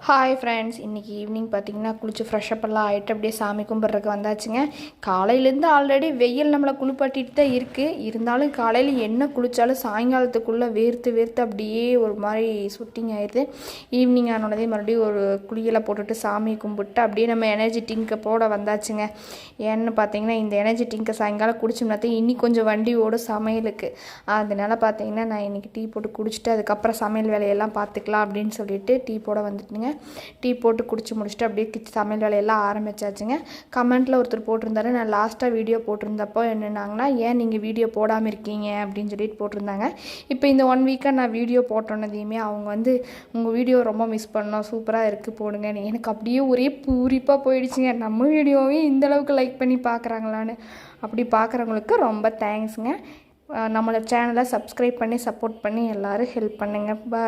Hi friends, இன்றைக்கி evening பார்த்திங்கன்னா குளிச்சு ஃப்ரெஷ்ஷப்பெல்லாம் ஆகிட்டு அப்படியே சாமி கும்பிட்றதுக்கு வந்தாச்சுங்க. காலையிலேருந்து ஆல்ரெடி வெயில் நம்மளை குளிப்பாட்டிட்டு தான் இருக்குது. இருந்தாலும் காலையில் என்ன குளித்தாலும் சாயங்காலத்துக்குள்ளே வேர்த்து அப்படியே ஒரு மாதிரி சுட்டிங் ஆயிடுது. ஈவினிங் ஆனோடனே மறுபடியும் ஒரு குளியலை போட்டுட்டு சாமி கும்பிட்டு அப்படியே நம்ம எனர்ஜி ட்ரிங்கை போட வந்தாச்சுங்க. ஏன்னு பார்த்தீங்கன்னா இந்த எனர்ஜி ட்ரிங்கை சாயங்காலம் குடிச்சோம்னாத்தே இன்னி கொஞ்சம் வண்டி ஓடும் சமையலுக்கு. அதனால் பார்த்தீங்கன்னா நான் இன்றைக்கி டீ போட்டு குடிச்சிட்டு அதுக்கப்புறம் சமையல் வேலையெல்லாம் பார்த்துக்கலாம் அப்படின்னு சொல்லிட்டு டீ போட வந்துட்டுங்க. டீ போட்டு குடிச்சு முடிச்சுட்டு அப்படியே சமையல் வேலையெல்லாம் ஆரம்பிச்சாச்சுங்க. கமெண்ட்டில் ஒருத்தர் போட்டிருந்தாரு, நான் லாஸ்ட்டாக வீடியோ போட்டிருந்தப்போ என்னன்னாங்கன்னா ஏன் நீங்கள் வீடியோ போடாமல் இருக்கீங்க அப்படின்னு சொல்லிட்டு போட்டிருந்தாங்க. இப்போ இந்த 1 வீக்காக நான் வீடியோ போட்டோன்னதையுமே அவங்க வந்து உங்கள் வீடியோ ரொம்ப மிஸ் பண்ணோம், சூப்பராக இருக்குது போடுங்க. எனக்கு அப்படியே ஒரே பூரிப்பாக போயிடுச்சுங்க. நம்ம வீடியோவே இந்தளவுக்கு லைக் பண்ணி பார்க்குறாங்களான்னு. அப்படி பார்க்குறவங்களுக்கு ரொம்ப தேங்க்ஸுங்க. நம்மளோட சேனலை சப்ஸ்கிரைப் பண்ணி சப்போர்ட் பண்ணி எல்லோரும் ஹெல்ப் பண்ணுங்கள். பாய்.